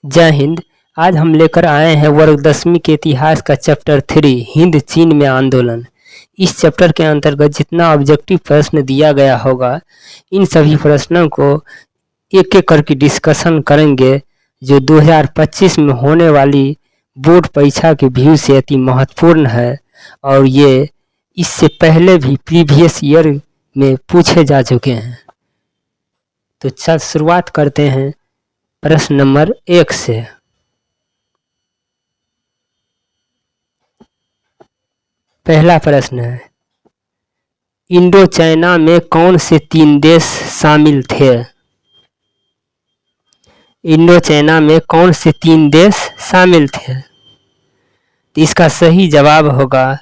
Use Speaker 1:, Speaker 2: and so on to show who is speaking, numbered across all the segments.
Speaker 1: जय हिंद। आज हम लेकर आए हैं वर्ग 10वीं के इतिहास का चैप्टर 3 हिंद चीन में आंदोलन। इस चैप्टर के अंतर्गत जितना ऑब्जेक्टिव प्रश्न दिया गया होगा इन सभी प्रश्नों को एक एक करके डिस्कशन करेंगे, जो 2025 में होने वाली बोर्ड परीक्षा के व्यू से अति महत्वपूर्ण है और ये इससे पहले भी प्रीवियस ईयर में पूछे जा चुके हैं। तो चल शुरुआत करते हैं प्रश्न नंबर 1 से। पहला प्रश्न है, इंडो चाइना में कौन से 3 देश शामिल थे? इंडो चाइना में कौन से 3 देश शामिल थे? इसका सही जवाब होगा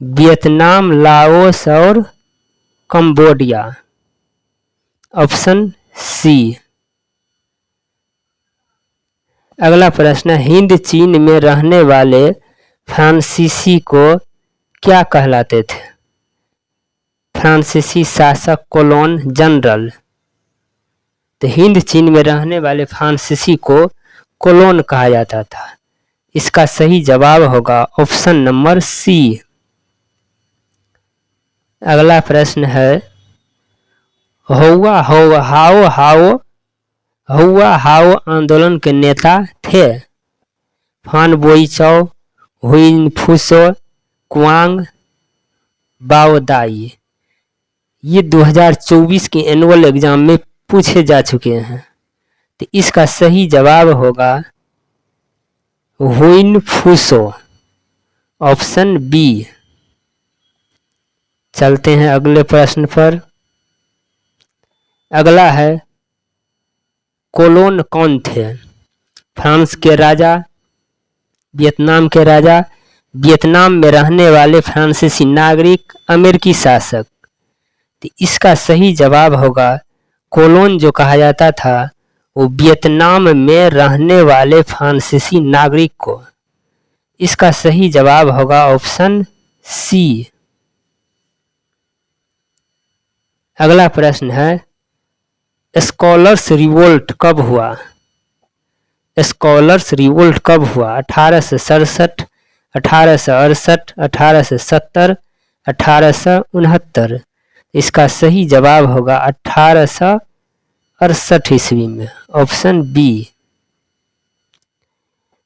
Speaker 1: वियतनाम, लाओस और कंबोडिया, ऑप्शन सी। अगला प्रश्न, हिंद चीन में रहने वाले फ्रांसीसी को क्या कहलाते थे? फ्रांसीसी शासक, कोलोन, जनरल। तो हिंद चीन में रहने वाले फ्रांसीसी को कोलोन कहा जाता था। इसका सही जवाब होगा ऑप्शन नंबर सी। अगला प्रश्न है, हौवा हाओ आंदोलन के नेता थे? फान बोईचाओ, हुइन फुसो, क्वांग बाओदाई। ये 2024 के एनुअल एग्जाम में पूछे जा चुके हैं। तो इसका सही जवाब होगा हुइन फुसो, ऑप्शन बी। चलते हैं अगले प्रश्न पर। अगला है, कोलोन कौन थे? फ्रांस के राजा, वियतनाम के राजा, वियतनाम में रहने वाले फ्रांसीसी नागरिक, अमेरिकी शासक। तो इसका सही जवाब होगा कोलोन जो कहा जाता था वो वियतनाम में रहने वाले फ्रांसीसी नागरिक को। इसका सही जवाब होगा ऑप्शन सी। अगला प्रश्न है, स्कॉलर्स रिवोल्ट कब हुआ? स्कॉलर्स रिवोल्ट कब हुआ? 1867, 1868, 1870, 1869। इसका सही जवाब होगा 1868 ईस्वी में, ऑप्शन बी।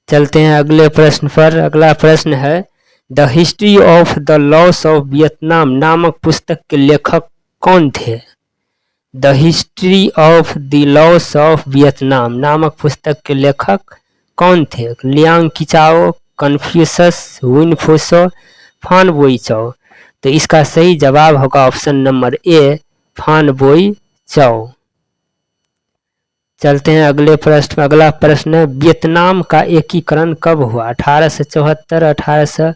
Speaker 1: चलते हैं अगले प्रश्न पर। अगला प्रश्न है, the history of the loss of Vietnam नामक पुस्तक के लेखक कौन थे? The history of the loss of Vietnam नामक पुस्तक के लेखक कौन थे? लियांग किचाओ, कन्फ्यूशस, हुइन फुसो, फान बोईचाओ। तो इसका सही जवाब होगा ऑप्शन नंबर ए, फान बोईचाओ। चलते हैं अगले प्रश्न। अगला प्रश्न है, वियतनाम का एकीकरण कब हुआ? 1874, 1875,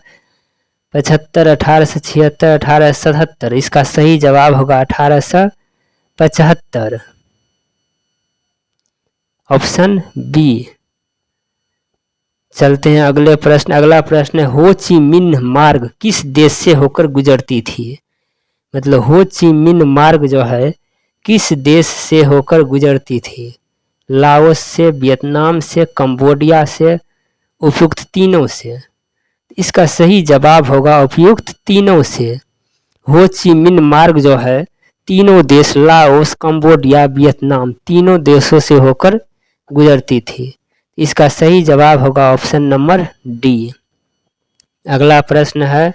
Speaker 1: 1876, 1877। इसका सही जवाब होगा 1875, ऑप्शन बी। चलते हैं अगले प्रश्न। अगला प्रश्न है, हो ची मिन्ह मार्ग किस देश से होकर गुजरती थी? मतलब हो ची मिन्ह मार्ग जो है किस देश से होकर गुजरती थी? लाओस से, वियतनाम से, कंबोडिया से, उपयुक्त तीनों से। इसका सही जवाब होगा उपयुक्त तीनों से। हो ची मिन्ह मार्ग जो है तीनों देश लाओस, कंबोडिया, वियतनाम तीनों देशों से होकर गुजरती थी। इसका सही जवाब होगा ऑप्शन नंबर डी। अगला प्रश्न है,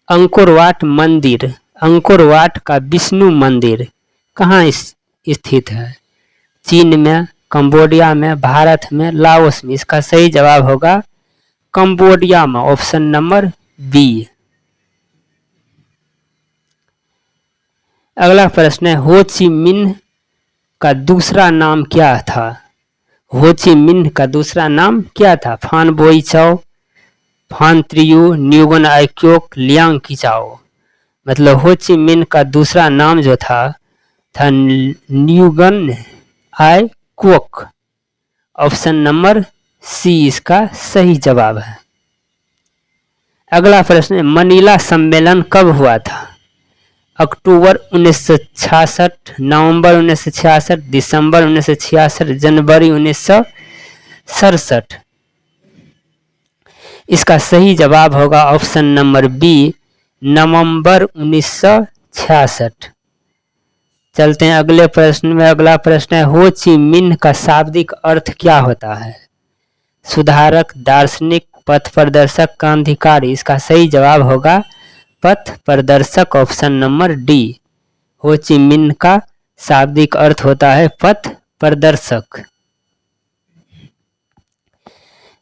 Speaker 1: अंकोर वाट मंदिर, अंकोर वाट का विष्णु मंदिर कहाँ स्थित है? चीन में, कंबोडिया में, भारत में, लाओस में। इसका सही जवाब होगा कंबोडिया में, ऑप्शन नंबर बी। अगला प्रश्न है, हो ची मिन्ह का दूसरा नाम क्या था? हो ची मिन्ह का दूसरा नाम क्या था? फान बोईचाओ, फान त्रियू, न्यूगन आइक्योक, लियांग किचाओ। मतलब हो ची मिन्ह का दूसरा नाम जो था न्यूगन आइक्योक, ऑप्शन नंबर सी इसका सही जवाब है। अगला प्रश्न, मनीला सम्मेलन कब हुआ था? अक्टूबर 1966, नवंबर 1966, दिसंबर 1966, जनवरी 1967। इसका सही जवाब होगा ऑप्शन नंबर बी, नवंबर 1966। चलते हैं अगले प्रश्न में। अगला प्रश्न है, हो ची मिन्ह का शाब्दिक अर्थ क्या होता है? सुधारक, दार्शनिक, पथ प्रदर्शक, क्रांतिकारी। इसका सही जवाब होगा पथ प्रदर्शक, ऑप्शन नंबर डी। हो ची मिन्ह का शाब्दिक अर्थ होता है पथ प्रदर्शक।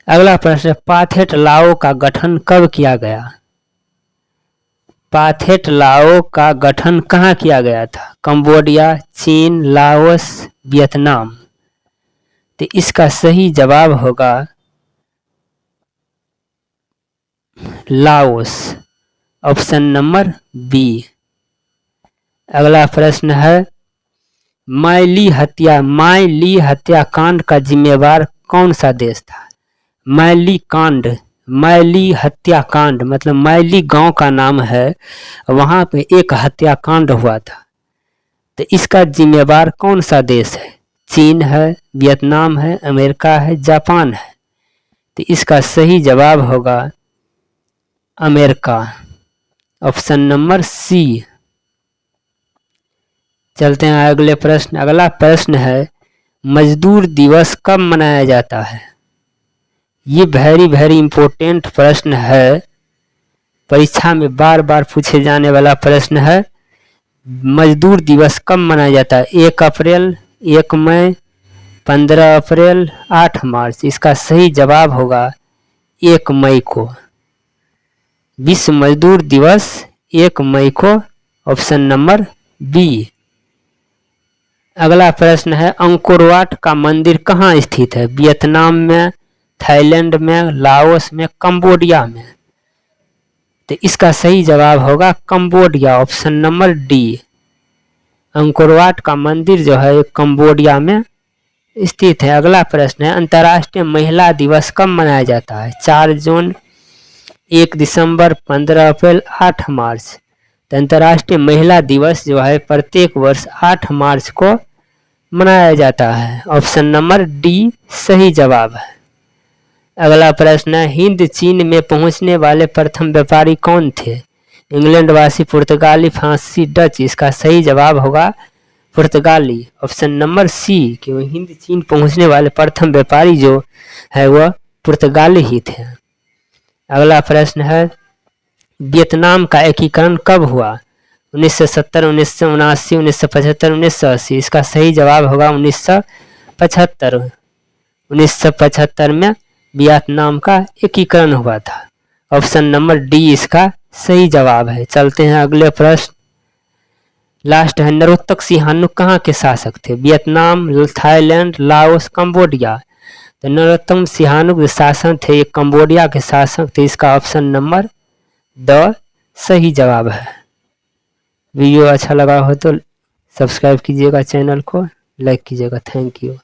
Speaker 1: अगला प्रश्न, पाथेट लाओ का गठन कब किया गया? पाथेट लाओ का गठन कहाँ किया गया था? कंबोडिया, चीन, लाओस, वियतनाम। तो इसका सही जवाब होगा लाओस, ऑप्शन नंबर बी। अगला प्रश्न है, मायली हत्याकांड का जिम्मेवार कौन सा देश था? मैली हत्याकांड मतलब मैली गांव का नाम है, वहां पे एक हत्याकांड हुआ था। तो इसका जिम्मेवार कौन सा देश है? चीन है, वियतनाम है, अमेरिका है, जापान है। तो इसका सही जवाब होगा अमेरिका, ऑप्शन नंबर सी। चलते हैं अगले प्रश्न। अगला प्रश्न है, मजदूर दिवस कब मनाया जाता है? ये वेरी इंपॉर्टेंट प्रश्न है, परीक्षा में बार बार पूछे जाने वाला प्रश्न है। मजदूर दिवस कब मनाया जाता है? 1 अप्रैल, 1 मई, 15 अप्रैल, 8 मार्च। इसका सही जवाब होगा 1 मई को। विश्व मजदूर दिवस 1 मई को, ऑप्शन नंबर बी। अगला प्रश्न है, अंकोरवाट का मंदिर कहाँ स्थित है? वियतनाम में, थाईलैंड में, लाओस में, कंबोडिया में। तो इसका सही जवाब होगा Cambodia, option number D. Angkor Wat का मंदिर जो है कंबोडिया में स्थित है। अगला प्रश्न है, अंतर्राष्ट्रीय महिला दिवस कब मनाया जाता है? 4 जून, 1 दिसंबर, 15 अप्रैल, 8 मार्च। तो अंतर्राष्ट्रीय महिला दिवस जो है प्रत्येक वर्ष 8 मार्च को मनाया जाता है, ऑप्शन नंबर डी सही जवाब है। अगला प्रश्न है, हिंद चीन में पहुंचने वाले प्रथम व्यापारी कौन थे? इंग्लैंडवासी, पुर्तगाली, फ्रांसीसी, डच। इसका सही जवाब होगा पुर्तगाली, ऑप्शन नंबर सी। क्योंकि हिंद चीन पहुंचने वाले प्रथम व्यापारी जो है वह पुर्तगाली ही थे। अगला प्रश्न है, वियतनाम का एकीकरण कब हुआ? 1970, 1979, 1975, 1980। इसका सही जवाब होगा 1975। 1975 में वियतनाम का एकीकरण हुआ था, ऑप्शन नंबर डी इसका सही जवाब है। चलते हैं अगले प्रश्न, लास्ट है, नरोत्तक सिंहानुक कहाँ के शासक थे? Vietnam, Thailand, Laos, Cambodia. तो नरोत्तम सिंहानुक जो शासक थे ये कंबोडिया के शासक थे। इसका ऑप्शन नंबर द सही जवाब है। वीडियो अच्छा लगा हो तो सब्सक्राइब कीजिएगा, चैनल को लाइक कीजिएगा। Thank you.